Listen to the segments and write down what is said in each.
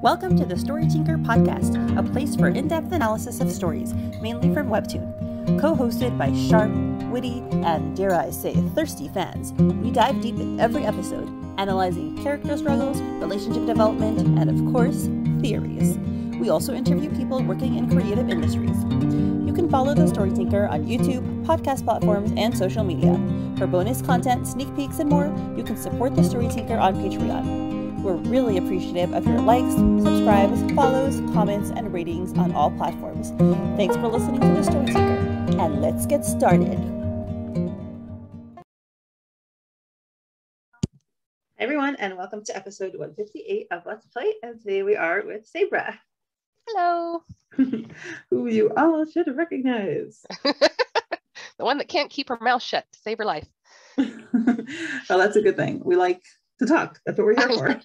Welcome to the Story Tinker podcast, a place for in-depth analysis of stories, mainly from Webtoon. Co-hosted by sharp, witty, and dare I say, thirsty fans, we dive deep in every episode, analyzing character struggles, relationship development, and of course, theories. We also interview people working in creative industries. You can follow the Story Tinker on YouTube, podcast platforms, and social media. For bonus content, sneak peeks, and more, you can support the Story Tinker on Patreon. We're really appreciative of your likes, subscribes, follows, comments, and ratings on all platforms. Thanks for listening to the Story Tinker, and let's get started. Hey everyone, and welcome to episode 158 of Let's Play, and today we are with Sabra. Hello. Who you all should recognize. The one that can't keep her mouth shut to save her life. Well, that's a good thing. We like to talk. That's what we're here for.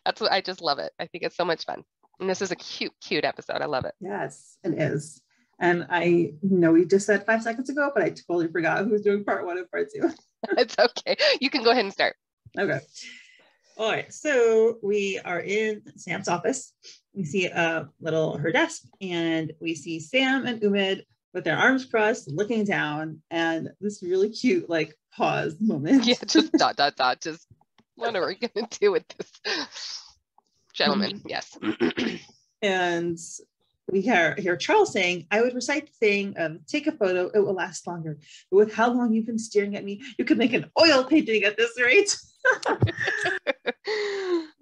That's what I just love it. I think it's so much fun. And this is a cute episode. I love it. Yes, it is. And I know we just said 5 seconds ago, but I totally forgot who was doing part 1 and part 2. It's okay. You can go ahead and start. Okay. All right. So we are in Sam's office. We see her desk, and we see Sam and Umed with their arms crossed, looking down, and this really cute, like, pause moment. Yeah, just ... Just what are we going to do with this gentleman? Yes. And we hear Charles saying, I would recite the saying, take a photo, it will last longer. But with how long you've been staring at me, you could make an oil painting at this rate.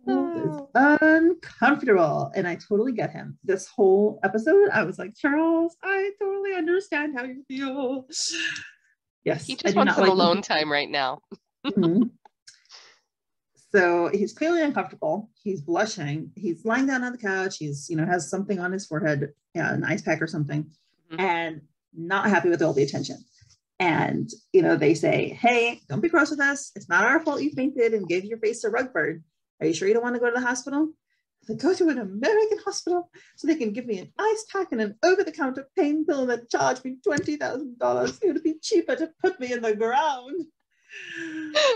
It's uncomfortable. And I totally get him. This whole episode, I was like, Charles, I totally understand how you feel. Yes. He just wants some alone time right now. Mm-hmm. So he's clearly uncomfortable. He's blushing. He's lying down on the couch. He's, has something on his forehead, an ice pack or something, and not happy with all the attention. And, they say, hey, don't be cross with us. It's not our fault you fainted and gave your face a rug burn. Are you sure you don't want to go to the hospital? I go to an American hospital so they can give me an ice pack and an over-the-counter pain pill that charge me $20,000. It would be cheaper to put me in the ground.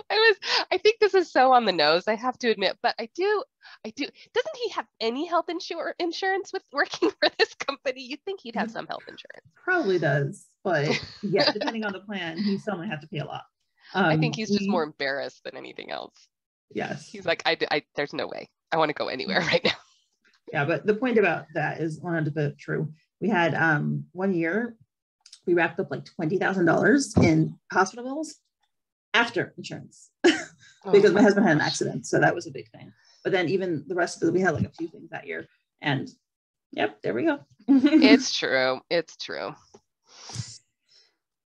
I think this is so on the nose, I have to admit, but I do. Doesn't he have any health insurance with working for this company? You'd think he'd have some health insurance. Probably does, but yeah, depending on the plan, he still might have to pay a lot. I think he's just more embarrassed than anything else. Yes. He's like, there's no way. I want to go anywhere right now. Yeah, but the point about that is 100% true. We had 1 year, we racked up like $20,000 in hospital bills after insurance because my husband had an accident, so that was a big thing. But then even the rest of it, we had like a few things that year, and yep, there we go. It's true.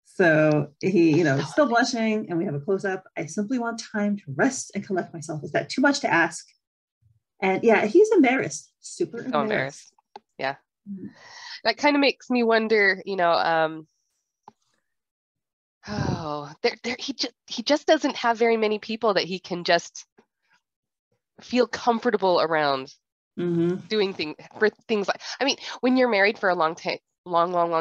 So he, still blushing, and we have a close-up. I simply want time to rest and collect myself. Is that too much to ask? And yeah, he's embarrassed, super embarrassed. Yeah. That kind of makes me wonder, he just doesn't have very many people that he can just feel comfortable around doing things like, I mean, when you're married for a long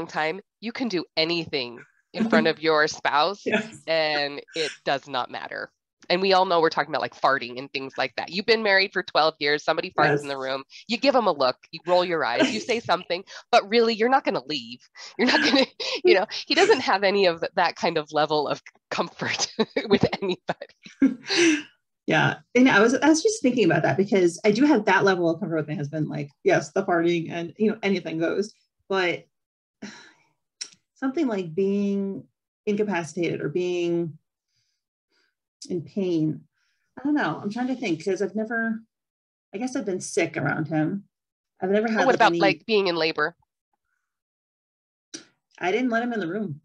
time, you can do anything in front of your spouse. Yes. And it does not matter. And we all know we're talking about like farting and things like that. You've been married for 12 years. Somebody farts in the room. You give them a look. You roll your eyes. You say something. But really, you're not going to leave. You're not going to, he doesn't have any of that kind of level of comfort with anybody. Yeah. And I was just thinking about that because I do have that level of comfort with my husband. Like, yes, the farting and, anything goes. But something like being incapacitated or being in pain, I don't know. I'm trying to think because I guess I've been sick around him. I've never had. What about like being in labor? I didn't let him in the room.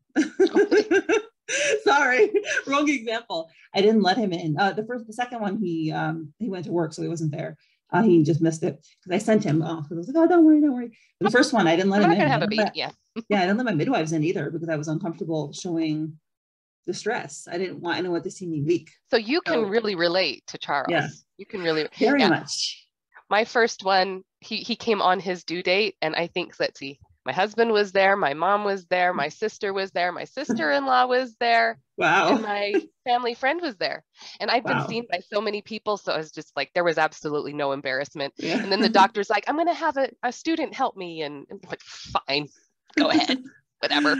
Sorry, wrong example. I didn't let him in. The second one, he went to work, so he wasn't there. He just missed it because I sent him off. I was like, oh, don't worry. But the first one, I didn't let him in. Have a baby. Yeah. Yeah, I didn't let my midwives in either because I was uncomfortable showing distress. I didn't want anyone to see me weak. So you can really relate to Charles. Yeah. You can really very much. My first one, he came on his due date, and I think, let's see, My husband was there. My mom was there. My sister was there. My sister-in-law was there. Wow. And my family friend was there. And I've been seen by so many people. So I was just like, there was absolutely no embarrassment. Yeah. And then the doctor's like, I'm going to have a student help me. And I'm like, fine, go ahead, whatever.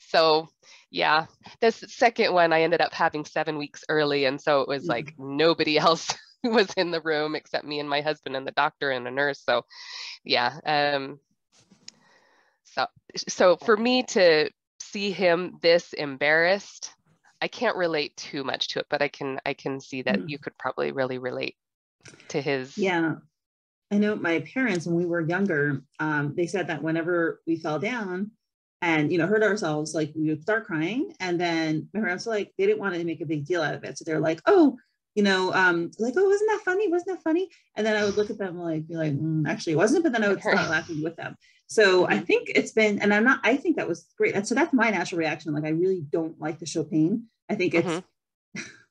So yeah, this second one, I ended up having 7 weeks early. And so it was like nobody else was in the room except me and my husband and the doctor and a nurse. So yeah. So for me to see him this embarrassed, I can't relate too much to it, but I can see that you could probably really relate to his. Yeah. I know my parents, when we were younger, they said that whenever we fell down and, hurt ourselves, like we would start crying. And then my parents were like, they didn't want to make a big deal out of it. So they're like, oh, like, oh, wasn't that funny? Wasn't that funny? And then I would look at them be like, actually it wasn't, but then I would start laughing with them. So I think it's been, and I think that was great. And so that's my natural reaction. Like, I really don't like to show pain. I think it's,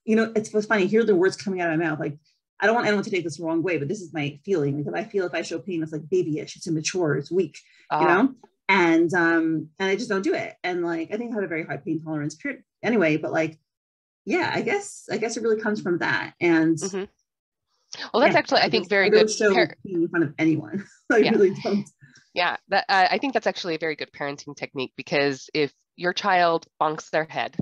it's funny, hear the words coming out of my mouth. Like, I don't want anyone to take this the wrong way, but this is my feeling, because I feel if I show pain, it's like babyish, it's immature, it's weak, and I just don't do it. And like, I think I have a very high pain tolerance period anyway, but like, yeah, I guess it really comes from that. And well, that's actually, I think, very good. Show pain in front of anyone. I really don't. Yeah, I think that's actually a very good parenting technique, because if your child bonks their head,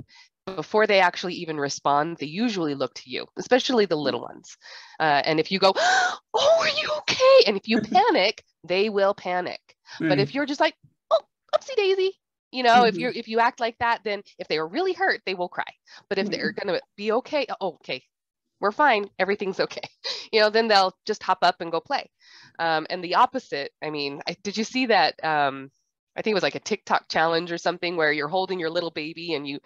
before they actually even respond, they usually look to you, especially the little ones. And if you go, oh, are you okay? And if you panic, they will panic. But if you're just like, oh, oopsie daisy, if you act like that, then if they are really hurt, they will cry. But if they're going to be okay, oh, okay, we're fine, everything's okay. Then they'll just hop up and go play. And the opposite, I mean, did you see that? I think it was like a TikTok challenge or something, where you're holding your little baby and you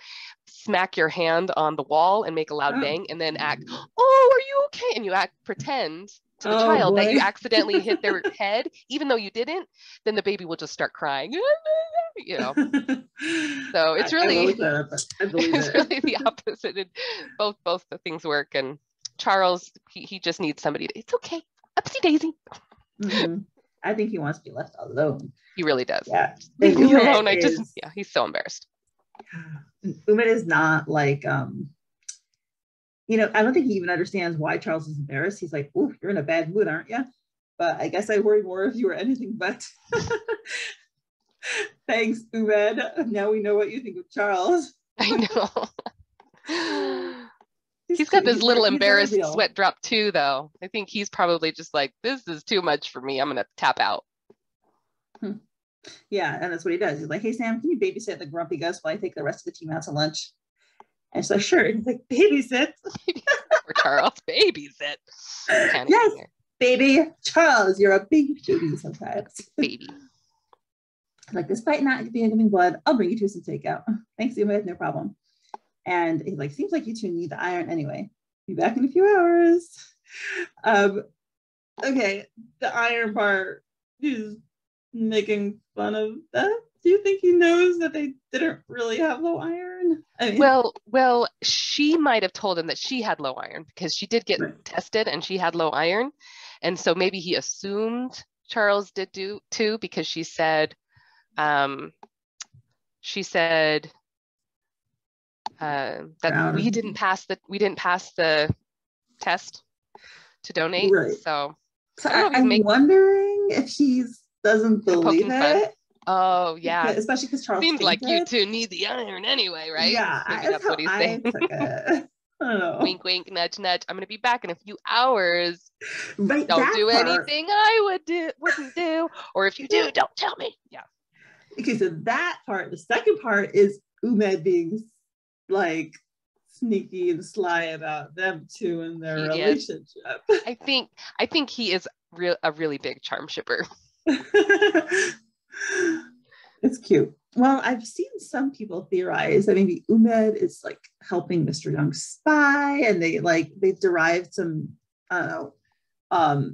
smack your hand on the wall and make a loud bang, and then act, oh, are you okay? And you pretend to the child that you accidentally hit their head, even though you didn't. Then the baby will just start crying. So it's really, it's really the opposite. And both the things work. And Charles, he just needs somebody. It's okay, upsie daisy. I think he wants to be left alone. He really does. Yeah. Leave me alone. He's so embarrassed. Umed is not like, I don't think he even understands why Charles is embarrassed. He's like, ooh, you're in a bad mood, aren't you? But I guess I worry more if you were anything but. Thanks, Umed. Now we know what you think of Charles. I know. He's got this little embarrassed sweat drop too, though. I think he's probably just like, this is too much for me. I'm going to tap out. Yeah, and that's what he does. He's like, hey, Sam, can you babysit the grumpy Gus while I take the rest of the team out to lunch? And she's like, sure. And he's like, babysit? Or Charles, babysit. Yes, baby. Charles, you're a big baby sometimes. Baby. Like, despite not being giving blood, I'll bring you to some takeout. Thanks, Umed, no problem. And he's like, seems like you two need the iron anyway. Be back in a few hours. Okay, the iron part is making fun of that. Do you think he knows that they didn't really have low iron? I mean, well, she might have told him that she had low iron, because she did get tested and she had low iron. And so maybe he assumed Charles did too, because she said that we didn't pass the test to donate. Right. So I'm wondering if she doesn't believe it. Oh yeah, especially because Charles seems like you two need the iron anyway, right? Yeah, maybe that's what he's saying. I don't know. Wink, wink, nudge, nudge. I'm gonna be back in a few hours. Right, don't do anything I wouldn't do, or if you do, don't tell me. Yeah. Okay, so that part. The second part is Umed being like sneaky and sly about them two and their relationship. I think he is a really big charm shipper. It's cute. Well, I've seen some people theorize that maybe Umed is like helping Mr. Young spy, and they've derived some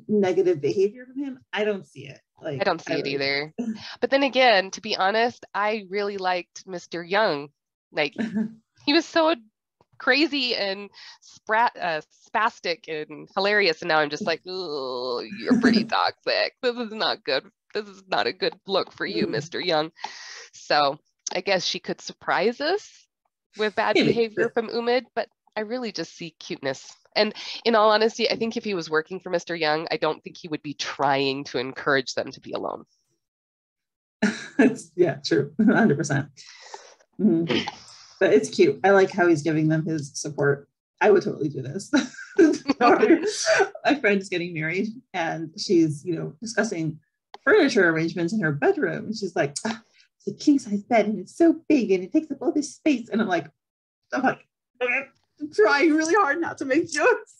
negative behavior from him. I don't see it. I don't see it either. But then again, to be honest, I really liked Mr. Young. Like, he was so crazy and spastic and hilarious. And now I'm just like, oh, you're pretty toxic. This is not good. This is not a good look for you, Mr. Young. So I guess she could surprise us with bad behavior from Umed, but I really just see cuteness. And in all honesty, I think if he was working for Mr. Young, I don't think he would be trying to encourage them to be alone. Yeah, true. 100%. Mm-hmm. But it's cute. I like how he's giving them his support. I would totally do this. My friend's getting married and she's, discussing furniture arrangements in her bedroom. And she's like, it's a king size bed and it's so big and it takes up all this space. And I'm like, okay, I'm trying really hard not to make jokes.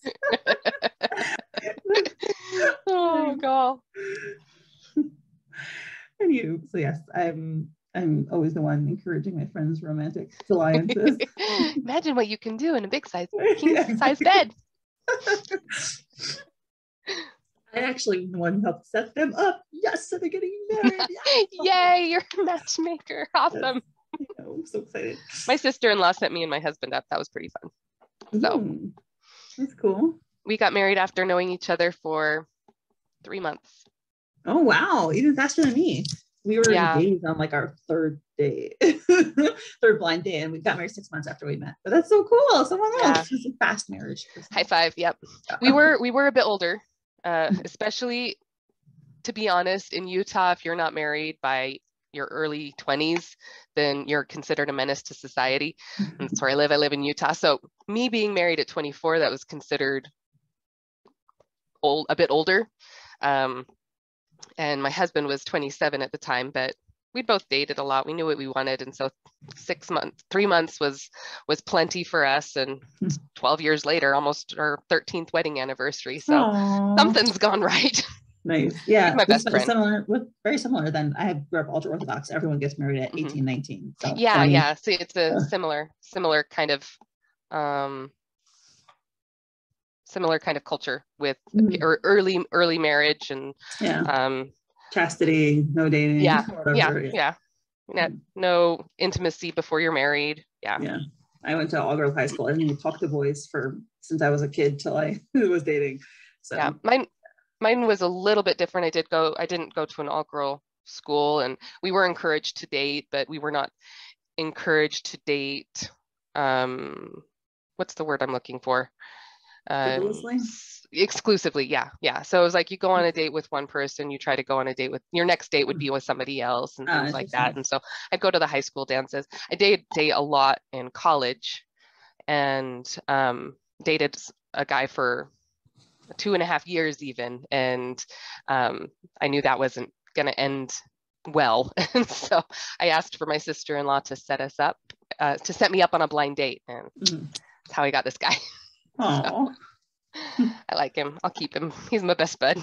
Oh God. Anyway, so yes, I'm always the one encouraging my friends' romantic alliances. Imagine what you can do in a big size king size bed. I actually am the one who helped set them up. Yes, so they're getting married. Yes. Yay, you're a matchmaker. Awesome. I'm so excited. My sister-in-law set me and my husband up. That was pretty fun. So that's cool. We got married after knowing each other for 3 months. Oh wow, even faster than me. We were engaged on like our third day, third blind day, and we got married 6 months after we met. But that's so cool. Someone else. It's a fast marriage. High five. Yep. We were a bit older, especially, to be honest, in Utah. If you're not married by your early 20s, then you're considered a menace to society. And that's where I live. I live in Utah. So me being married at 24, that was considered a bit older. And my husband was 27 at the time, but we both dated a lot. We knew what we wanted. And so 3 months was plenty for us. And 12 years later, almost our 13th wedding anniversary. So something's gone right. Nice. Yeah. My best friend. Very similar then. I grew up ultra Orthodox. Everyone gets married at 18, 19. So yeah. So it's a similar kind of, similar kind of culture with early marriage and chastity, no dating. Yeah. No intimacy before you're married. Yeah. I went to all-girls high school. I didn't even talk to boys since I was a kid till I was dating. So yeah, mine was a little bit different. I didn't go to an all-girl school, and we were encouraged to date, but we were not encouraged to date. What's the word I'm looking for? Exclusively. Yeah. So it was like you go on a date with one person, you try to go on a date with your next date would be with somebody else and things like that. And so I'd go to the high school dances. I date a lot in college, and dated a guy for 2.5 years even, and I knew that wasn't going to end well. And so I asked for my sister-in-law to set me up on a blind date, and that's how I got this guy. So, I like him. I'll keep him. He's my best bud.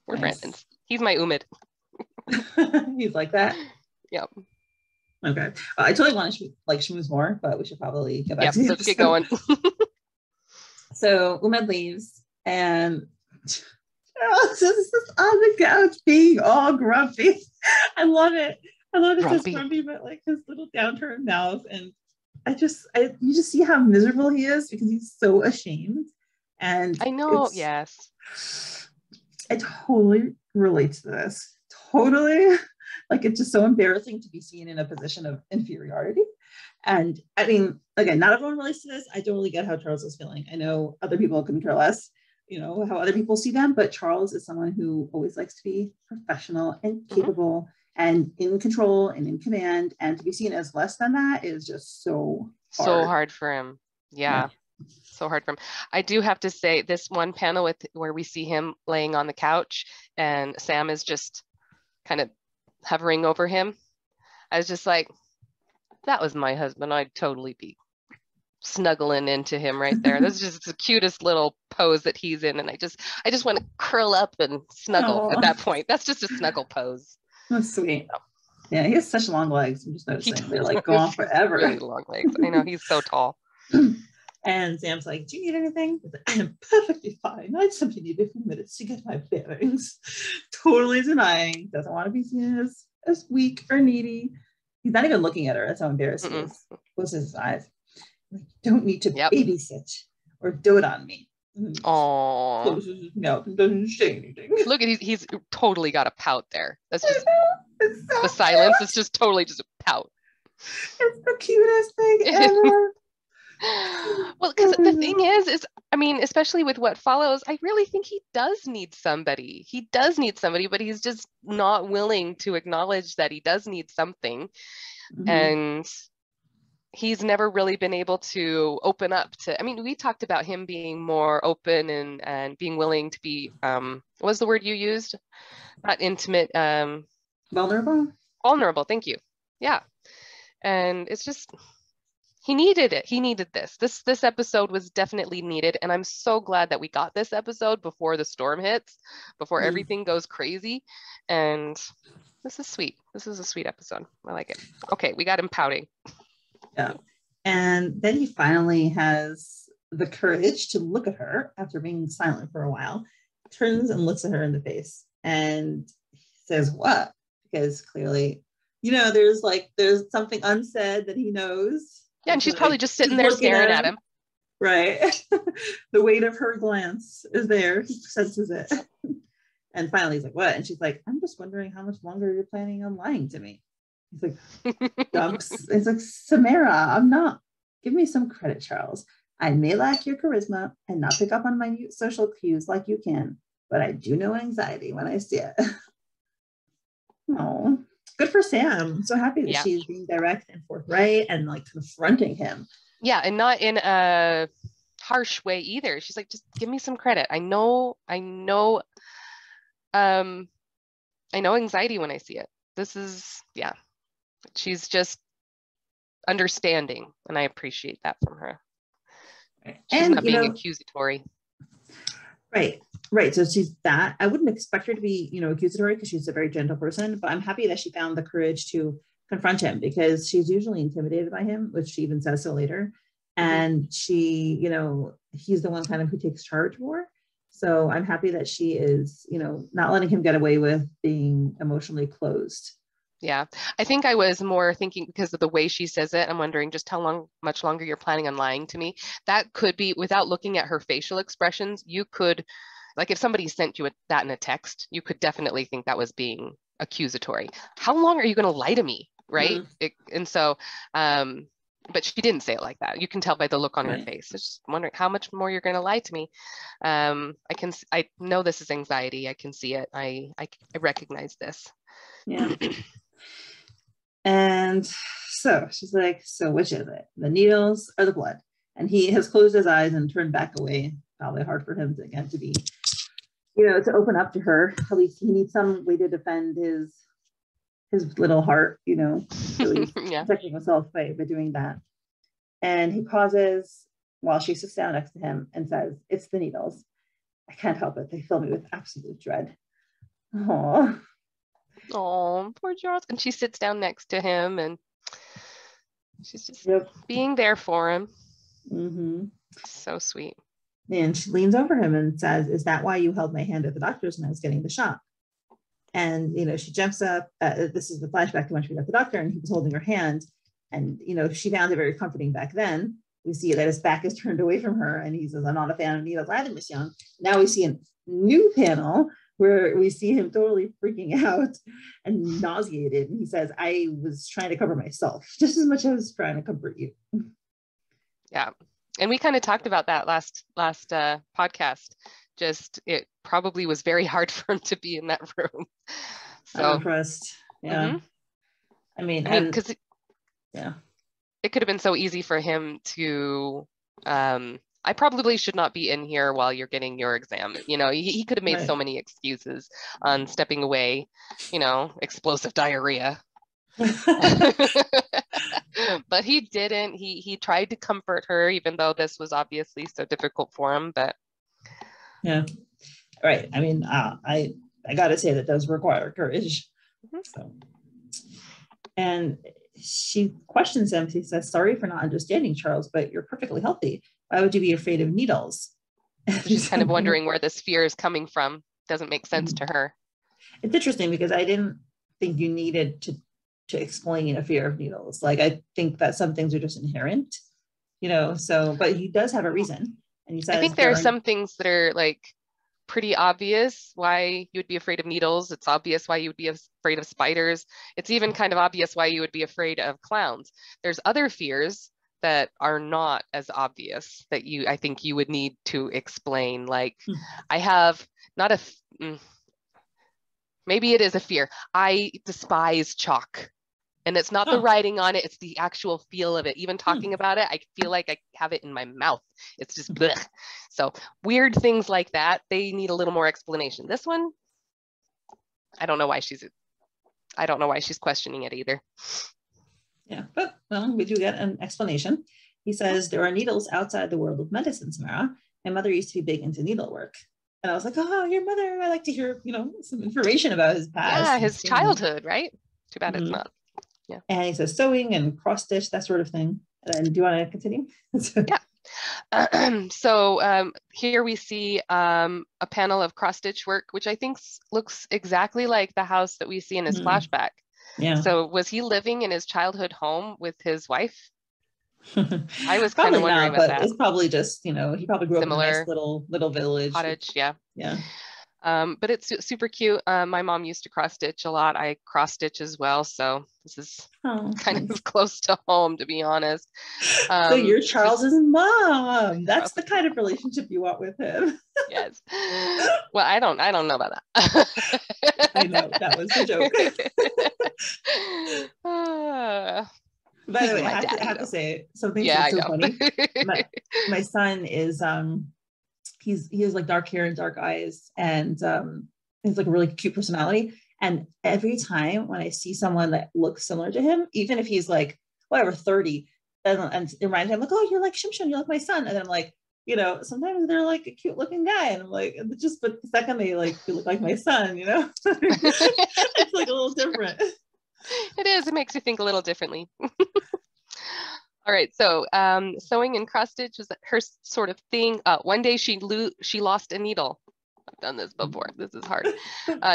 We're friends. He's my Umed. He's like that? Yep. Okay. I totally want to schmooze more, but we should probably get back to let's get going. So Umed leaves, and Charles is on the couch being all grumpy. I love it. Just grumpy, but like his little downturned mouth, and you just see how miserable he is because he's so ashamed. And I know, yes. I totally relate to this. Totally. Like, it's just so embarrassing to be seen in a position of inferiority. And I mean, again, not everyone relates to this. I don't really get how Charles is feeling. I know other people can care less, how other people see them, but Charles is someone who always likes to be professional and capable and in control and in command, and to be seen as less than that is just so hard for him. Yeah. So hard for him. I do have to say, this one panel where we see him laying on the couch and Sam is just kind of hovering over him, I was just like, that was my husband. I'd totally be snuggling into him right there. That's just the cutest little pose that he's in, and I just want to curl up and snuggle at that point. That's just a snuggle pose. That's sweet. Yeah, he has such long legs. I'm just noticing they like go on forever. Really long legs. I know, he's so tall. And Sam's like, do you need anything? He's like, I am perfectly fine. I simply need a few minutes to get my bearings. Totally denying. Doesn't want to be seen as weak or needy. He's not even looking at her. That's how embarrassed he is. Closes his eyes. Like, you don't need to babysit or dote on me. Oh, no, doesn't say anything. Look at he's totally got a pout there. That's just so the silence. It's just totally just a pout. It's the cutest thing ever. Well, because the thing is, I mean, especially with what follows, I really think he does need somebody. He does need somebody, but he's just not willing to acknowledge that he does need something. And he's never really been able to open up to, I mean, we talked about him being more open and being willing to be, what was the word you used? Not intimate. Vulnerable. Vulnerable, thank you. Yeah. And it's just, he needed it. He needed this. This episode was definitely needed. And I'm so glad that we got this episode before the storm hits, before everything goes crazy. And this is sweet. This is a sweet episode. I like it. Okay, we got him pouting. Yeah. And then he finally has the courage to look at her after being silent for a while, turns and looks at her in the face and says, what? Because clearly, you know, there's something unsaid that he knows. Yeah, and she's probably just sitting there staring at him. Right. The weight of her glance is there. He senses it. And finally he's like, what? And she's like, I'm just wondering how much longer you're planning on lying to me. He's like, dumps. It's like, Samara, I'm not. Give me some credit, Charles. I may lack your charisma and not pick up on minute social cues like you can, but I do know anxiety when I see it. Oh, good for Sam. I'm so happy that she's being direct and forthright and like confronting him. Yeah, and not in a harsh way either. She's like, just give me some credit. I know anxiety when I see it. This is, she's just understanding, and I appreciate that from her. She's not being accusatory. Right. So she's that. I wouldn't expect her to be, accusatory because she's a very gentle person, but I'm happy that she found the courage to confront him because she's usually intimidated by him, which she even says so later. And she, he's the one kind of who takes charge more. So I'm happy that she is, not letting him get away with being emotionally closed. Yeah, I think I was more thinking because of the way she says it, I'm wondering just how much longer you're planning on lying to me. That could be, without looking at her facial expressions, you could, like if somebody sent you that in a text, you could definitely think that was being accusatory. How long are you going to lie to me, right? And so, but she didn't say it like that. You can tell by the look on her face. I'm just wondering how much more you're going to lie to me. I know this is anxiety. I can see it. I recognize this. Yeah. And so she's like, so which is it? The needles or the blood? And he has closed his eyes and turned back away. Probably hard for him to be, to open up to her. At least he needs some way to defend his little heart, so he's protecting himself by doing that. And he pauses while she sits down next to him and says, it's the needles. I can't help it. They fill me with absolute dread. Aww. Oh, poor Charles. And she sits down next to him and she's just being there for him. So sweet. And she leans over him and says, is that why you held my hand at the doctor's when I was getting the shot? And, she jumps up. This is the flashback to when she was at the doctor and he was holding her hand. And, she found it very comforting back then. We see that his back is turned away from her and he says, I'm not a fan of needles either, Miss Young. Now we see a new panel where we see him totally freaking out and nauseated. And he says, I was trying to cover myself just as much as I was trying to comfort you. Yeah. And we kind of talked about that last podcast. Just, it probably was very hard for him to be in that room. So I'm impressed. Yeah. I mean, because it could have been so easy for him to, I probably should not be in here while you're getting your exam. He could have made so many excuses on stepping away, explosive diarrhea. But he didn't. He tried to comfort her, even though this was obviously so difficult for him. But right. I mean, I got to say that does require courage. So, and she questions him. She says, sorry for not understanding, Charles, but you're perfectly healthy. Why would you be afraid of needles? She's kind of wondering where this fear is coming from. Doesn't make sense to her. It's interesting because I didn't think you needed to explain a fear of needles. Like, I think that some things are just inherent. you know, so, but he does have a reason. And he says, I think there are some things that are like pretty obvious why you would be afraid of needles. It's obvious why you would be afraid of spiders. It's even kind of obvious why you would be afraid of clowns. There's other fears that are not as obvious that I think you would need to explain. Like I have not maybe it is a fear. I despise chalk. And it's not the writing on it, it's the actual feel of it. Even talking about it, I feel like I have it in my mouth. It's just blech. So weird things like that, they need a little more explanation. This one, I don't know why she's questioning it either. Yeah, but well, we do get an explanation. He says, there are needles outside the world of medicine, Samara. My mother used to be big into needlework. And I was like, oh, your mother, I like to hear, you know, some information about his past. Yeah, his childhood, right? Too bad it's not. Yeah. And he says sewing and cross stitch, that sort of thing. And do you want to continue? Yeah. So here we see a panel of cross stitch work, which I think looks exactly like the house that we see in his flashback. Yeah. So was he living in his childhood home with his wife? I was kind of wondering about that. It's probably just, you know, he probably grew up in a nice little village. Cottage, yeah. Yeah. But it's super cute. My mom used to cross stitch a lot. I cross stitch as well. So this is kind of close to home, to be honest. So you're Charles's mom. That's the kind of relationship you want with him. Yes. Well, I don't know about that. I know, that was the joke. By the way, I have to say something that's so funny. My son is he has like dark hair and dark eyes, and he's like a really cute personality. And every time when I see someone that looks similar to him, even if he's like whatever 30, and it reminds me, I'm like, oh, you're like Shimshon, you're like my son. And then I'm like, you know, sometimes they're like a cute looking guy, and I'm like, but the second they look like my son, you know, it's like a little different. It is. It makes you think a little differently. All right. So sewing and cross stitch was her sort of thing. One day she lost a needle. I've done this before. This is hard.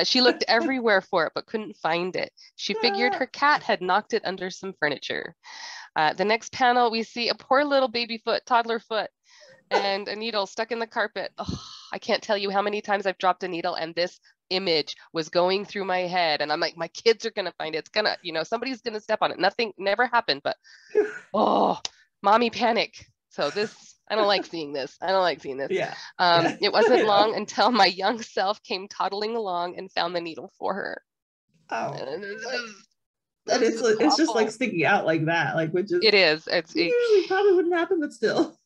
She looked everywhere for it, but couldn't find it. She figured her cat had knocked it under some furniture. The next panel, we see a poor little baby foot, toddler foot, and a needle stuck in the carpet. Oh, I can't tell you how many times I've dropped a needle and this image was going through my head, and I'm like, my kids are gonna find it. It's gonna, you know, somebody's gonna step on it. Nothing never happened, but mommy panic. So this, I don't like seeing this. Yeah. It wasn't long until my young self came toddling along and found the needle for her. Oh. It's just like sticking out like that, like, which is, it is. It probably wouldn't happen, but still.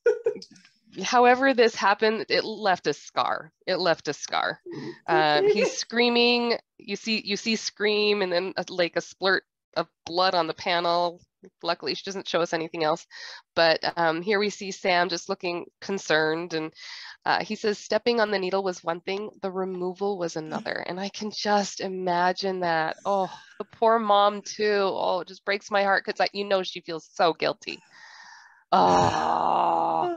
However this happened, it left a scar. He's screaming. You see scream, and then like a splurt of blood on the panel. Luckily, she doesn't show us anything else. But here we see Sam just looking concerned, and he says stepping on the needle was one thing, the removal was another. And I can just imagine that. Oh, the poor mom too. Oh, it just breaks my heart, because you know she feels so guilty. Oh.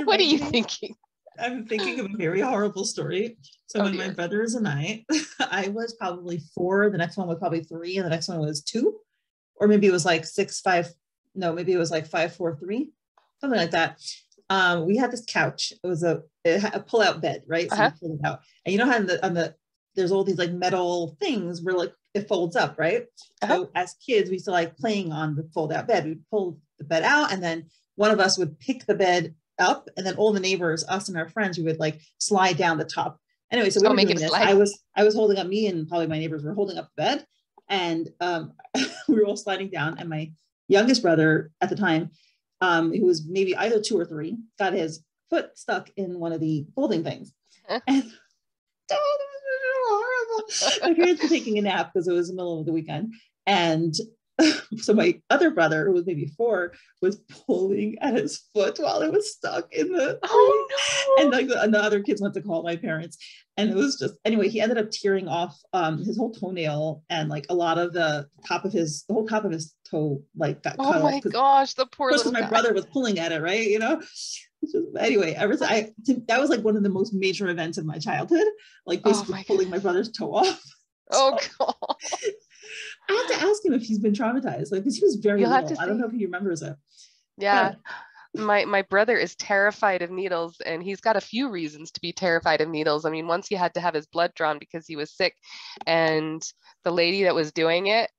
What are you thinking? I'm thinking of a very horrible story. So when my brothers and I was probably 4, the next one was probably 3, and the next one was 2, or maybe it was like 6, 5. No, maybe it was like 5, 4, 3, something like that. We had this couch. It had a pull-out bed, right? So you pull it out, and you know how on the there's all these like metal things where like it folds up, right? So as kids, we used to like playing on the fold-out bed. We'd pull the bed out, and then one of us would pick the bed up, and then all the neighbors, us and our friends, we would like slide down the top. Anyway, so we were doing this. I was holding up, me and probably my neighbors were holding up the bed, and we were all sliding down. And my youngest brother at the time, who was maybe either 2 or 3, got his foot stuck in one of the folding things. And horrible. My parents were taking a nap because it was the middle of the weekend, and so my other brother, who was maybe 4, was pulling at his foot while it was stuck in the and like the other kids went to call my parents, and it was just, anyway, he ended up tearing off his whole toenail, and like a lot of the whole top of his toe like got cut off. Oh my gosh, the poor little guy. My brother was pulling at it, right? You know. Anyway, that was like one of the most major events of my childhood, like basically pulling my brother's toe off. Oh God. I have to ask him if he's been traumatized, like, because he was very little. I don't know if he remembers it. Yeah. My brother is terrified of needles, and he's got a few reasons to be terrified of needles. I mean, once he had to have his blood drawn because he was sick, and the lady that was doing it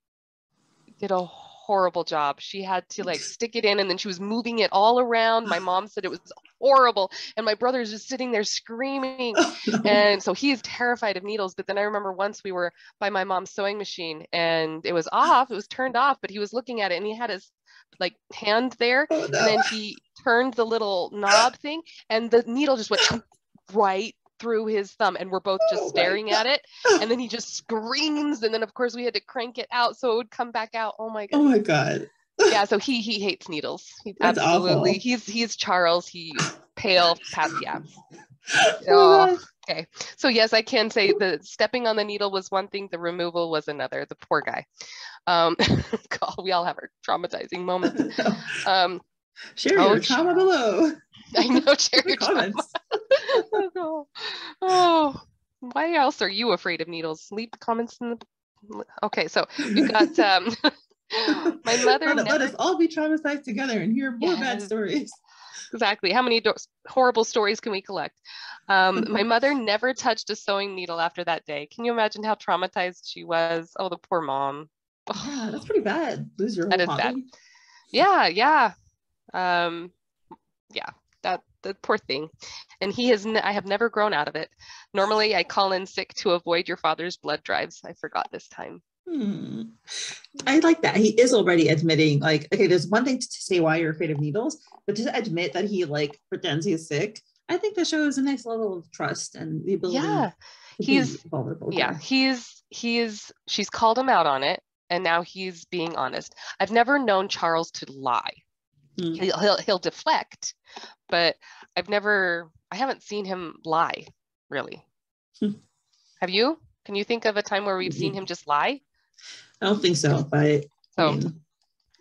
did a horrible job. She had to like stick it in, and then she was moving it all around. My mom said it was horrible, and my brother's just sitting there screaming. Oh, no. And so he is terrified of needles. But then I remember once we were by my mom's sewing machine, and it was off, it was turned off, but he was looking at it, and he had his like hand there, Oh, no. and then he turned the little knob thing, and the needle just went right through his thumb, and we're both just staring at it, and then he just screams, and then of course we had to crank it out so it would come back out. Oh my god. Oh my god. Yeah, so he hates needles. That's absolutely awful. He's Charles. He pale past, yeah. Oh, Okay, so yes, I can say the stepping on the needle was one thing, the removal was another. The poor guy. God, we all have our traumatizing moments. Share your trauma below. I know, share your comments. Oh, no. Oh, why else are you afraid of needles? Leave the comments in the. Okay, so we've got my mother. Let us all be traumatized together and hear more bad stories. Exactly. How many horrible stories can we collect? My mother never touched a sewing needle after that day. Can you imagine how traumatized she was? Oh, the poor mom. Yeah, that's pretty bad. Lose your whole hobby. Bad. Yeah. Yeah, that the poor thing. And I have never grown out of it. Normally I call in sick to avoid your father's blood drives. I forgot this time. I like that. He is already admitting, like, okay, there's one thing to say why you're afraid of needles, but to admit that he like pretends he's sick, I think that shows a nice level of trust and the ability to be vulnerable. Yeah, she's called him out on it, and now he's being honest. I've never known Charles to lie. He'll deflect, but I haven't seen him lie, really. Have you? Can you think of a time where we've seen him just lie? I don't think so, but I mean,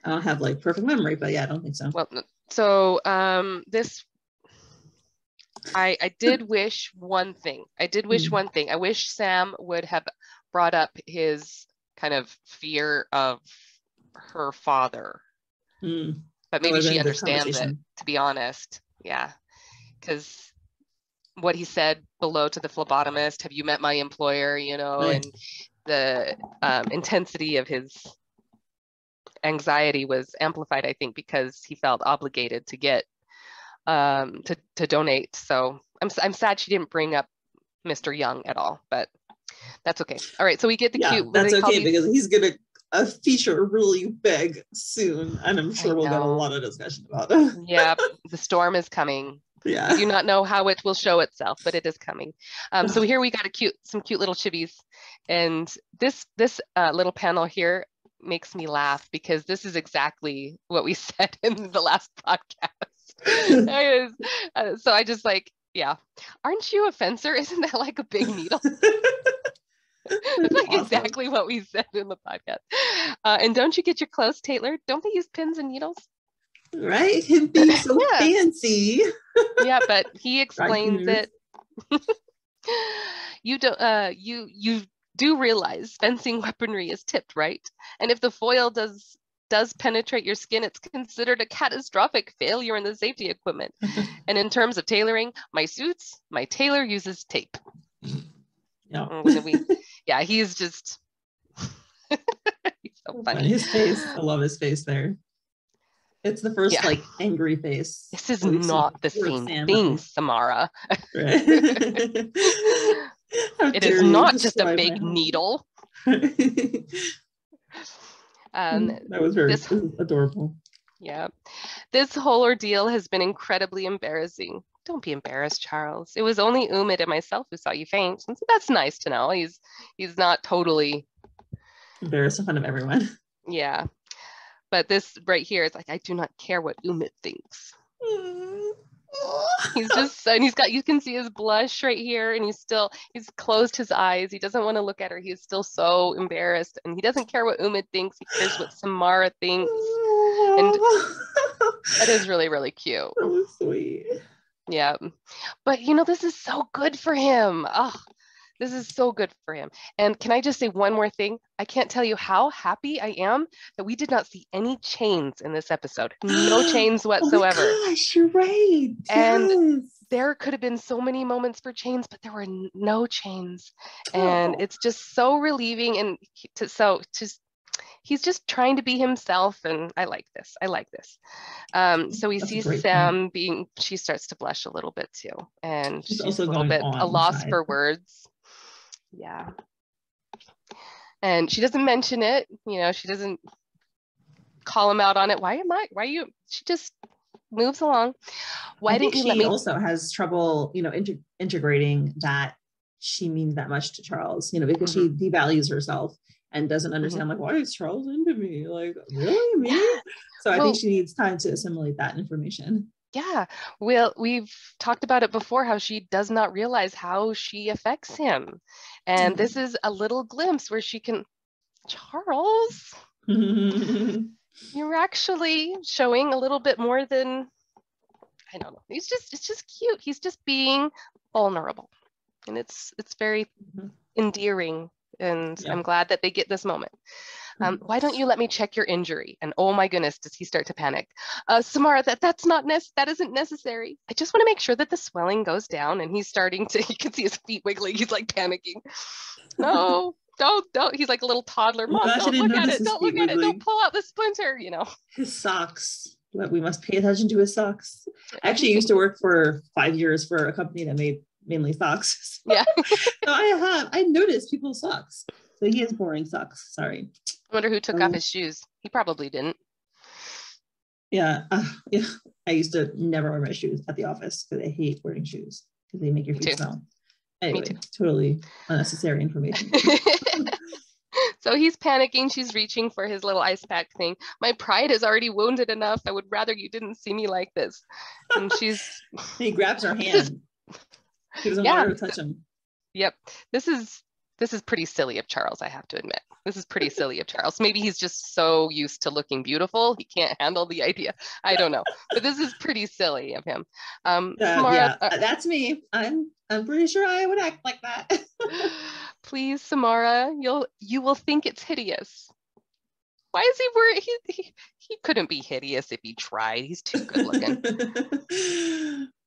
I don't have like perfect memory, but yeah, I don't think so. Well, so I did wish one thing. I wish Sam would have brought up his kind of fear of her father. But maybe she understands it, to be honest. Yeah. Because what he said below to the phlebotomist, have you met my employer, and the intensity of his anxiety was amplified, I think, because he felt obligated to get to donate. So I'm sad she didn't bring up Mr. Young at all, but that's okay. All right, so we get the cute. That's okay, because he's gonna feature really big soon, and I'm sure we'll get a lot of discussion about it. Yeah, the storm is coming. Yeah. I do not know how it will show itself, but it is coming. So here we got some cute little chibis, and this little panel here makes me laugh because this is exactly what we said in the last podcast. So I just like, yeah, aren't you a fencer? Isn't that like a big needle? It's like awesome. Exactly what we said in the podcast. And don't you get your clothes tailored? Don't they use pins and needles? Right? Him being so fancy. Yeah, but he explains it. You do realize fencing weaponry is tipped, right? And if the foil does penetrate your skin, it's considered a catastrophic failure in the safety equipment. And in terms of tailoring, my tailor uses tape. Yeah, he's just he's so funny. His face, I love his face there. It's the first like angry face. This is not the same thing, Samara. Right. It is not just a big needle. That was very adorable. Yeah. This whole ordeal has been incredibly embarrassing. Don't be embarrassed, Charles. It was only Umed and myself who saw you faint. And so that's nice to know. He's not totally embarrassed in front of everyone. Yeah. But this right here is like, I do not care what Umed thinks. He's just, and you can see his blush right here, and he's closed his eyes. He doesn't want to look at her. He's still so embarrassed, and he doesn't care what Umed thinks. He cares what Samara thinks. And that is really, really cute. That was sweet. Yeah. But this is so good for him. Oh, This is so good for him. And can I just say one more thing? I can't tell you how happy I am that we did not see any chains in this episode. No chains whatsoever. Oh my gosh, you're right. And there could have been so many moments for chains, but there were no chains. And it's just so relieving. And he's just trying to be himself. And I like this. So he sees Sam she starts to blush a little bit too. And she's also a little bit a loss for words. Yeah. And she doesn't mention it. She doesn't call him out on it. She just moves along. Why didn't you let me? She also has trouble, integrating that she means that much to Charles, because she devalues herself and doesn't understand, like, why is Charles into me? Like, really, me? So I think she needs time to assimilate that information. Yeah. Well, we've talked about it before, how she does not realize how she affects him. And this is a little glimpse where she can, Charles, you're actually showing a little bit more than, I don't know. It's just cute. He's just being vulnerable. And it's very endearing. And I'm glad that they get this moment. Why don't you let me check your injury? And oh my goodness, does he start to panic? Samara, that isn't necessary. I just want to make sure that the swelling goes down. And he's starting to, you can see his feet wiggling. He's like panicking. No, don't. He's like a little toddler. Mom, don't look at it. Don't look at it. Don't pull out the splinter, His socks. We must pay attention to his socks. I actually used to work for 5 years for a company that made mainly socks. So, yeah. So I noticed people's socks. So he has boring socks. Sorry. I wonder who took off his shoes. He probably didn't. Yeah. I used to never wear my shoes at the office because I hate wearing shoes because they make your feet smell. Anyway, totally unnecessary information. So he's panicking. She's reaching for his little ice pack thing. My pride is already wounded enough. I would rather you didn't see me like this. And he grabs her hand. He doesn't want her to touch him. Yep. This is pretty silly of Charles, I have to admit. This is pretty silly of Charles. Maybe he's just so used to looking beautiful, he can't handle the idea. I don't know. But this is pretty silly of him. Samara, that's me. I'm pretty sure I would act like that. Please, Samara, you will think it's hideous. Why is he worried? He couldn't be hideous if he tried. He's too good looking.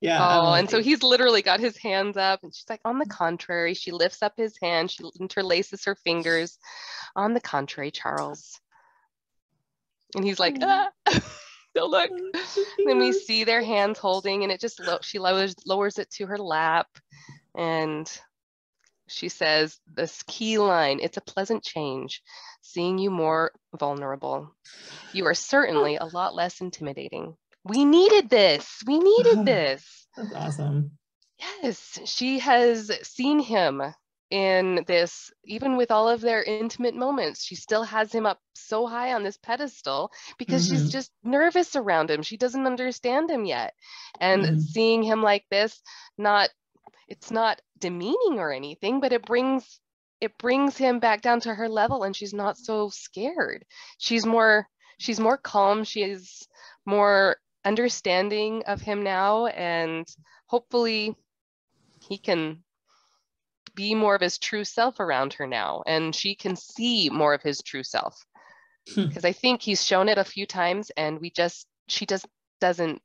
Yeah. Oh, and so he's literally got his hands up, and she's like, on the contrary. She lifts up his hand. She interlaces her fingers. On the contrary, Charles. And he's like, don't look. And then we see their hands holding, and it just she lowers it to her lap, and she says this key line: "It's a pleasant change, seeing you more vulnerable. You are certainly a lot less intimidating. We needed this. We needed this." That's awesome. Yes, she has seen him in this, even with all of their intimate moments. She still has him up so high on this pedestal because she's just nervous around him. She doesn't understand him yet. And seeing him like this, it's not demeaning or anything, but it brings him back down to her level, and she's not so scared. She's more calm. She is more understanding of him now, and hopefully he can be more of his true self around her now, and she can see more of his true self, because I think he's shown it a few times, and she just doesn't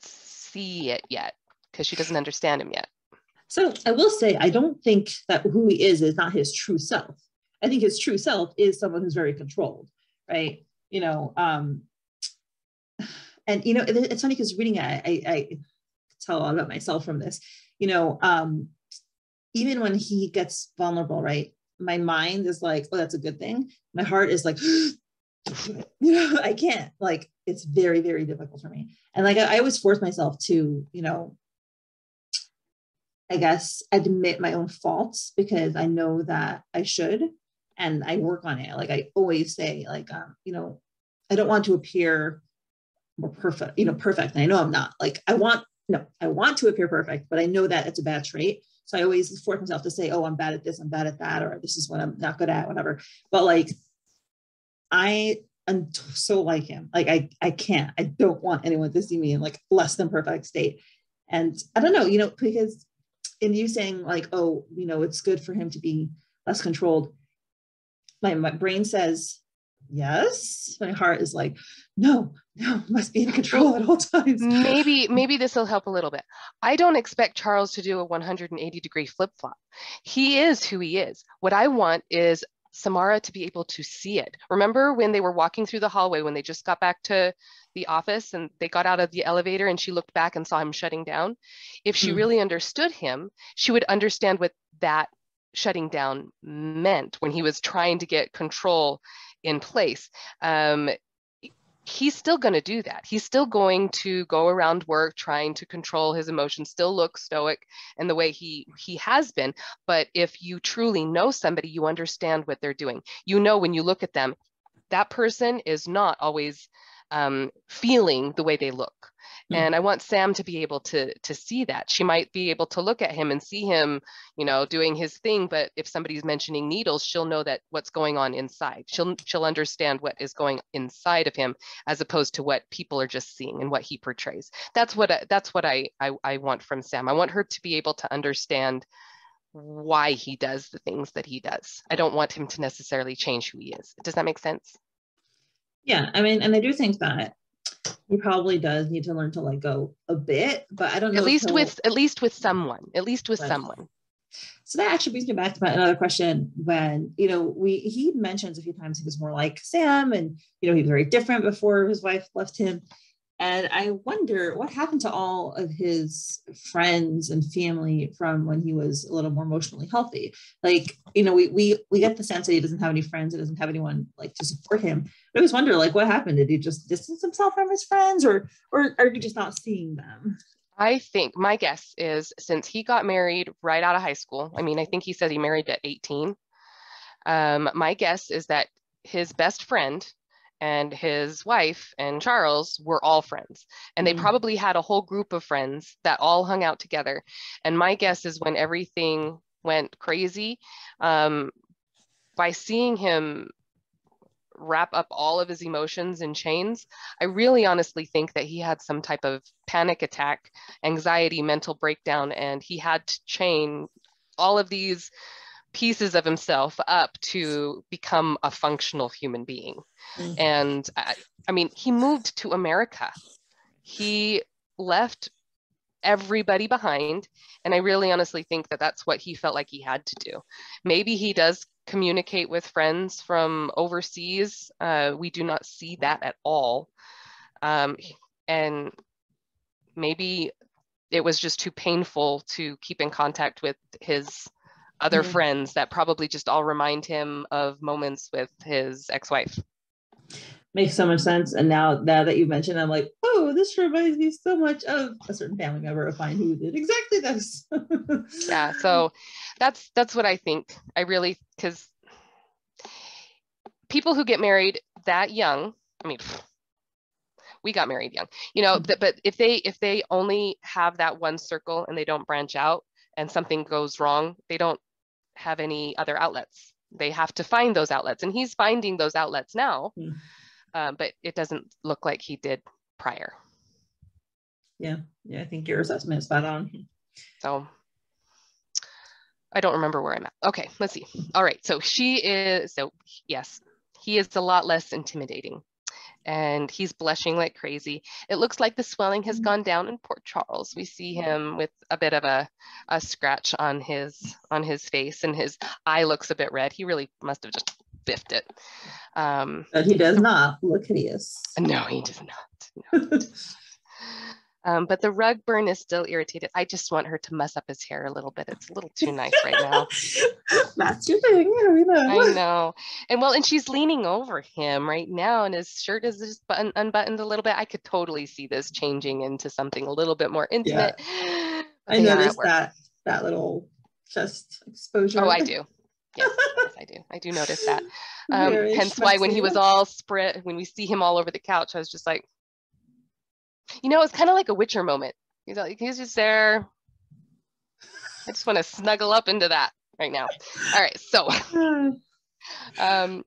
see it yet because she doesn't understand him yet. So I will say, I don't think that who he is not his true self. I think his true self is someone who's very controlled, right? And it's funny because reading it, I tell a lot about myself from this. Even when he gets vulnerable, right? My mind is like, oh, that's a good thing. My heart is like, I can't. Like, it's very, very difficult for me. And like, I always force myself to, I guess, admit my own faults because I know that I should, and I work on it. Like I always say, like, I don't want to appear more perfect, perfect. And I know I'm not. Like I want to appear perfect, but I know that it's a bad trait. So I always force myself to say, oh, I'm bad at this, I'm bad at that, or this is what I'm not good at, whatever. But like, I am so like him. Like I can't, I don't want anyone to see me in like less than perfect state. And I don't know, because in you saying like, oh, you know, it's good for him to be less controlled, my brain says yes. My heart is like, no, must be in control at all times. Maybe this will help a little bit. I don't expect Charles to do a 180-degree flip-flop. He is who he is. What I want is Samara to be able to see it. Remember when they were walking through the hallway, when they just got back to the office and they got out of the elevator and she looked back and saw him shutting down? If she really understood him, she would understand what that shutting down meant when he was trying to get control in place. He's still going to do that. He's still going to go around work trying to control his emotions, still look stoic in the way he has been. But if you truly know somebody, you understand what they're doing. You know, when you look at them, that person is not always feeling the way they look. And I want Sam to be able to see that. She might be able to look at him and see him, you know, doing his thing. But if somebody's mentioning needles, she'll know that what's going on inside. She'll understand what is going inside of him, as opposed to what people are just seeing and what he portrays. That's what I want from Sam. I want her to be able to understand why he does the things that he does. I don't want him to necessarily change who he is. Does that make sense? Yeah, I mean, and I do think that he probably does need to learn to let go a bit, but I don't know. At least with someone. So that actually brings me back to another question. When, you know, he mentions a few times he was more like Sam, and, you know, he was very different before his wife left him. And I wonder what happened to all of his friends and family from when he was a little more emotionally healthy. Like, you know, we get the sense that he doesn't have any friends, he doesn't have anyone like to support him. I always wonder, like, what happened? Did he just distance himself from his friends, or are you just not seeing them? I think my guess is, since he got married right out of high school, I mean, I think he said he married at 18. My guess is that his best friend and his wife and Charles were all friends, and they probably had a whole group of friends that all hung out together. And my guess is when everything went crazy, by seeing him wrap up all of his emotions in chains, I really honestly think that he had some type of panic attack, anxiety, mental breakdown, and he had to chain all of these pieces of himself up to become a functional human being. And I mean, he moved to America. He left everybody behind. And I really honestly think that that's what he felt like he had to do. Maybe he does communicate with friends from overseas. We do not see that at all. And maybe it was just too painful to keep in contact with his other friends that probably just all remind him of moments with his ex-wife. Makes so much sense. And now that you mentioned, I'm like, oh, this reminds me so much of a certain family member of mine who did exactly this. Yeah, so that's what I think. I really, because people who get married that young, I mean, we got married young, you know, but if they only have that one circle and they don't branch out and something goes wrong, they don't have any other outlets. They have to find those outlets, and he's finding those outlets now. But it doesn't look like he did prior. Yeah, I think your assessment is spot on. So I don't remember where I'm at. Okay, let's see. All right, so yes, he is a lot less intimidating, and he's blushing like crazy. It looks like the swelling has gone down in poor Charles. We see him with a bit of a scratch on his face, and his eye looks a bit red. He really must have just biffed it. But he does not look hideous. No, he does not. No. But the rug burn is still irritated. I just want her to muss up his hair a little bit. It's a little too nice right now. That's your thing. I know. And she's leaning over him right now, and his shirt is just unbuttoned a little bit. I could totally see this changing into something a little bit more intimate. Yeah. I noticed that little chest exposure. Oh, I do. Yes, I do. I do notice that. Hence why when he was all spread, when we see him all over the couch, I was just like, you know, it's kind of like a Witcher moment. He's just there. I just want to snuggle up into that right now. All right, so. I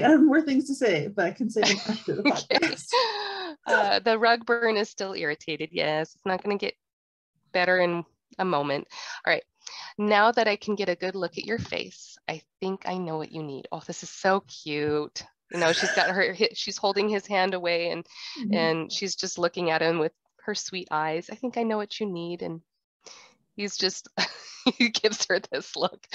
have more things to say, but I can say them after the podcast. The rug burn is still irritated. Yes, it's not going to get better in a moment. All right. Now that I can get a good look at your face, I think I know what you need. Oh, this is so cute. You know, she's got she's holding his hand away and she's just looking at him with her sweet eyes. I think I know what you need. And he's just, he gives her this look.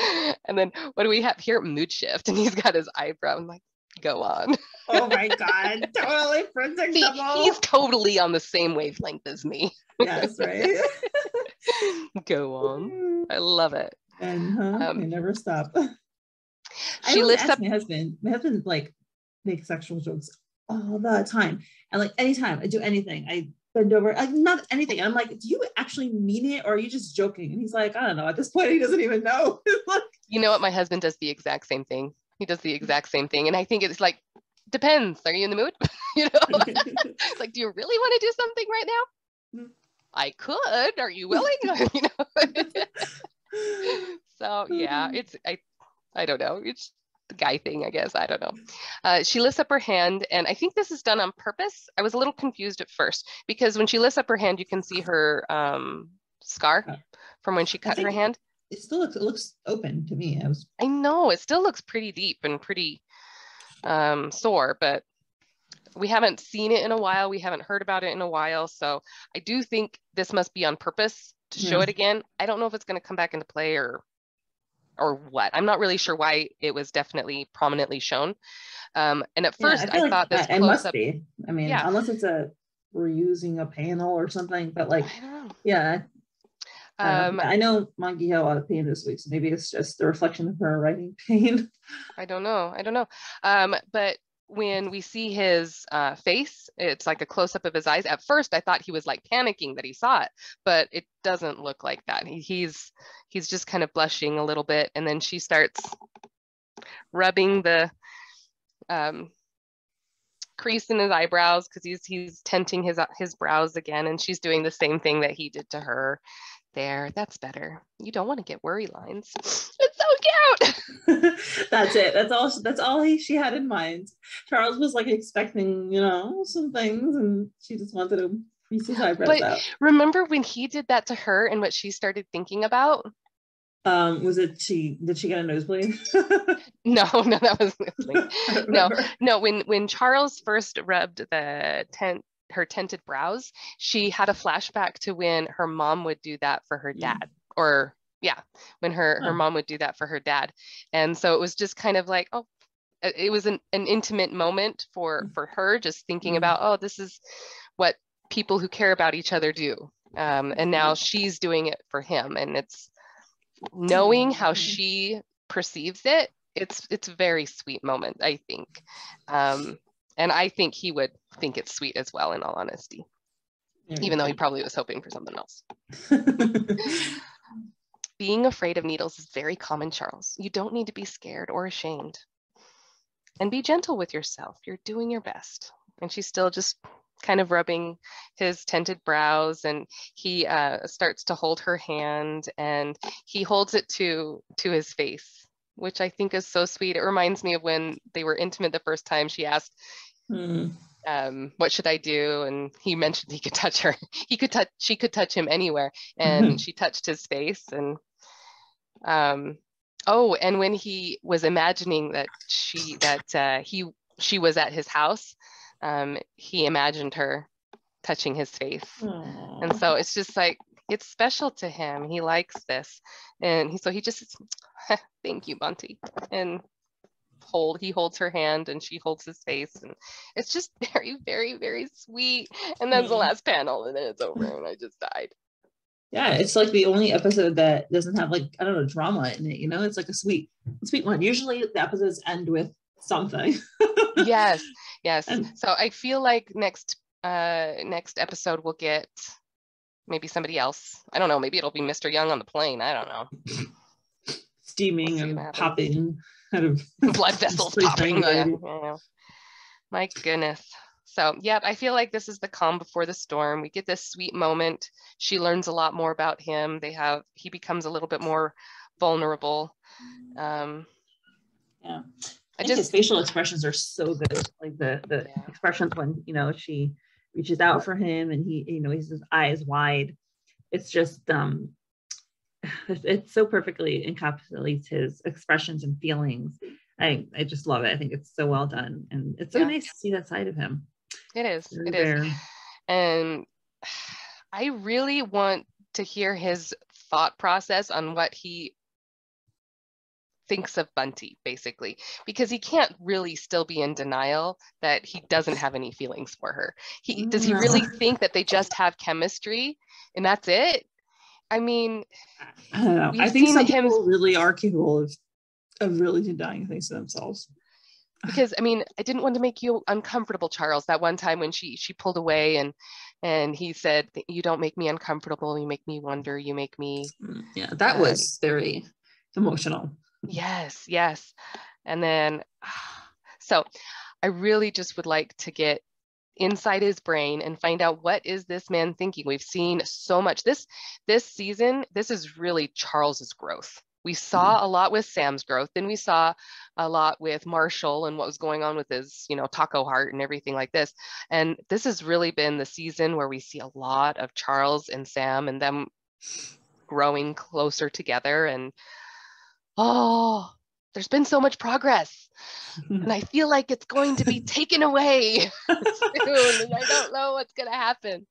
And then what do we have here? Mood shift. And he's got his eyebrow. I'm like, go on. Oh my God. Totally predictable. He's totally on the same wavelength as me. Yes, right. Go on. I love it. And they never stop. She lifts up my husband. My husband like makes sexual jokes all the time. And like anytime I do anything, I bend over, like not anything. And I'm like, do you actually mean it or are you just joking? And he's like, I don't know. At this point, he doesn't even know. You know what? My husband does the exact same thing. He does the exact same thing. And I think it's like, depends. Are you in the mood? You know, like, do you really want to do something right now? I could. Are you willing? You know. So yeah, it's I don't know. It's the guy thing, I guess. I don't know. She lifts up her hand, and I think this is done on purpose. I was a little confused at first because when she lifts up her hand, you can see her scar from when she cut her hand. It still looks open to me. I know it still looks pretty deep and pretty sore, but we haven't seen it in a while. We haven't heard about it in a while. So I do think this must be on purpose to show it again. I don't know if it's going to come back into play or what. I'm not really sure why it was definitely prominently shown. And at first I thought this it must be. I mean, unless it's we're using a panel or something, but like, I don't know. Yeah. I know Monkey had a lot of pain this week, so maybe it's just the reflection of her writing pain. I don't know. But when we see his face, it's like a close-up of his eyes. At first, I thought he was like panicking that he saw it, but it doesn't look like that. He's just kind of blushing a little bit, and then she starts rubbing the crease in his eyebrows because he's tinting his brows again, and she's doing the same thing that he did to her. There, that's better. You don't want to get worry lines. It's so cute. That's it. That's all she had in mind. Charles was like expecting, some things, and she just wanted to crease his eyebrows out. Remember when he did that to her and what she started thinking about? Did she get a nosebleed? No, that was no. When Charles first rubbed her tinted brows, she had a flashback to when her mom would do that for her dad, when her mom would do that for her dad. And so it was just kind of like, it was an intimate moment for her, just thinking about, this is what people who care about each other do. And now she's doing it for him, and it's knowing how she perceives it. It's a very sweet moment, I think. And I think he would think it's sweet as well, in all honesty, even though he probably was hoping for something else. Being afraid of needles is very common, Charles. You don't need to be scared or ashamed. And be gentle with yourself. You're doing your best. And she's still just kind of rubbing his tinted brows, and he starts to hold her hand, and he holds it to his face, which I think is so sweet. It reminds me of when they were intimate the first time. She asked, what should I do? And he mentioned he could touch her. She could touch him anywhere. And she touched his face. And and when he was imagining that she was at his house, he imagined her touching his face. Aww. And so it's just like, it's special to him. He likes this. And he just, thank you, Bunty. And he holds her hand, and she holds his face, and it's just very, very, very sweet. And then the last panel, and then it's over, and I just died. Yeah, it's like the only episode that doesn't have drama in it. It's like a sweet one. Usually the episodes end with something. Yes. So I feel like next episode we'll get maybe somebody else. I don't know. Maybe it'll be Mr. Young on the plane. I don't know. Steaming and popping out of blood vessels popping. Yeah. My goodness. So yeah, I feel like this is the calm before the storm. We get this sweet moment. She learns a lot more about him. He becomes a little bit more vulnerable. Yeah. His facial expressions are so good. Like the expressions when she reaches out for him, and he he's his eyes wide. It's just it so perfectly encapsulates his expressions and feelings. I just love it. I think it's so well done, and it's so nice to see that side of him. It is. Very It rare. is. And I really want to hear his thought process on what he thinks of Bunty, basically, because he can't really still be in denial that he doesn't have any feelings for her. Does he really think that they just have chemistry and that's it? I mean, I don't know. I think some people really are capable of really denying things to themselves. Because I mean, I didn't want to make you uncomfortable, Charles. That one time when she pulled away and he said, "You don't make me uncomfortable. You make me wonder. You make me." Yeah, that was very emotional. Yes. And then, so I really just would like to get inside his brain and find out, what is this man thinking? We've seen so much this season. This is really Charles's growth. We saw a lot with Sam's growth, then we saw a lot with Marshall and what was going on with his, taco heart and everything like this. And this has really been the season where we see a lot of Charles and Sam and them growing closer together. And there's been so much progress. And I feel like it's going to be taken away soon. And I don't know what's going to happen.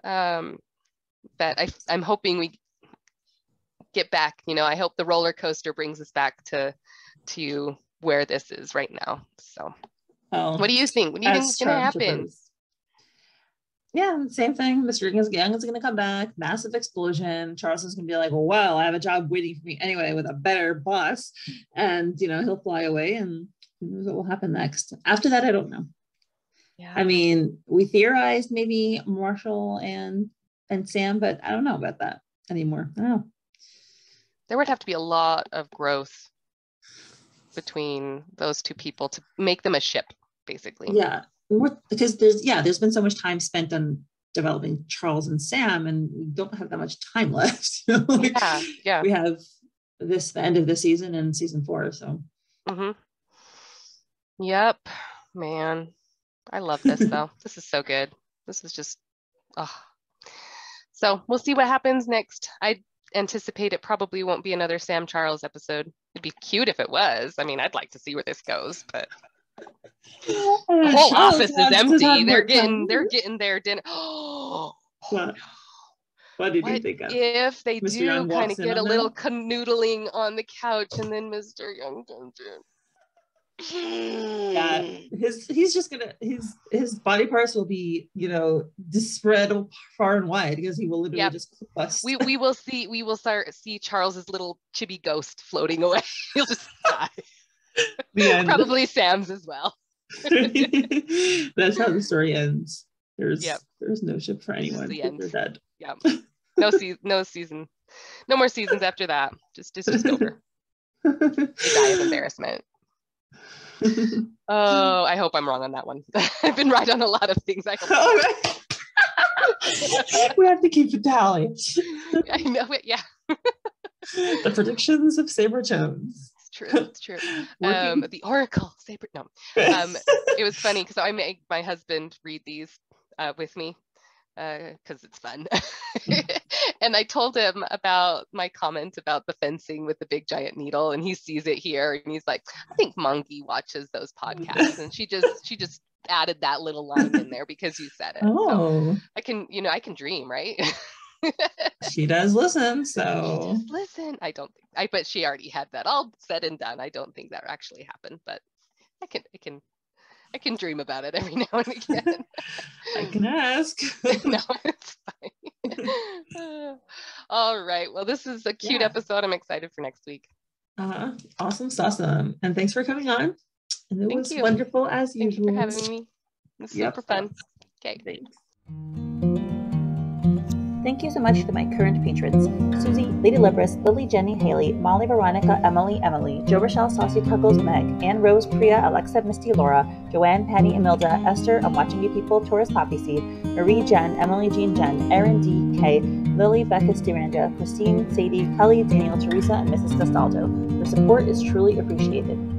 But I'm hoping we get back. I hope the roller coaster brings us back to where this is right now. So what do you think? What do you think is going to happen? Yeah, same thing. Mr. Young is going to come back, massive explosion. Charles is going to be like, well, I have a job waiting for me anyway with a better boss. And, he'll fly away, and who knows what will happen next. After that, I don't know. Yeah. I mean, we theorized maybe Marshall and Sam, but I don't know about that anymore. I don't know. There would have to be a lot of growth between those two people to make them a ship, basically. Yeah. Because there's been so much time spent on developing Charles and Sam, and we don't have that much time left. Yeah. We have the end of the season and season 4. So. Yep, man. I love this though. This is so good. This is just, So we'll see what happens next. I anticipate it probably won't be another Sam Charles episode. It'd be cute if it was. I mean, I'd like to see where this goes, but. The whole office is empty. They're getting their dinner. What did you think of? If they Mr. do kind of get a little canoodling on the couch, and then Mr. Young comes in. Yeah, he's just gonna his body parts will be spread far and wide, because he will literally just bust. We will see Charles's little chibi ghost floating away. He'll just die. Probably Sam's as well. That's how the story ends. There's no ship for anyone. The end. They're dead. Yeah. No season. No more seasons after that. It's just over. They die of embarrassment. Oh, I hope I'm wrong on that one. I've been right on a lot of things. I hope. We have to keep a tally. I know it. Yeah. The predictions of Sabra Jones. It's true. The Oracle Sabra. No. It was funny because I make my husband read these with me because it's fun. And I told him about my comment about the fencing with the big giant needle, and he sees it here, and he's like, I think Monkey watches those podcasts, and she just added that little line in there because you said it. So I can dream, right? She does listen, so listen. I bet she already had that all said and done. I don't think that actually happened, but I can dream about it every now and again. I can ask. No, it's fine. All right. Well, this is a cute episode. I'm excited for next week. Awesome. And thanks for coming on. And it was wonderful as usual. Thanks for having me. It's super fun. Okay. Thanks. Thank you so much to my current patrons: Susie, Lady Libris, Lily, Jenny, Haley, Molly, Veronica, Emily, Jo Rochelle, 𝗪cie 𝗂𝗀𝘀 Meg, Anne Rose, Priya, Alexa, Misty, Laura, Joanne, Patty, Emilda, Esther, I'm Watching You People, Taurus Poppy Seed, Marie, Jen, Emily, Jean, Jen, Erin, D, Kay, Lily, Becca, Stiranda, Christine, Sadie, Kelly, Daniel, Teresa, and Mrs. Castaldo. Your support is truly appreciated.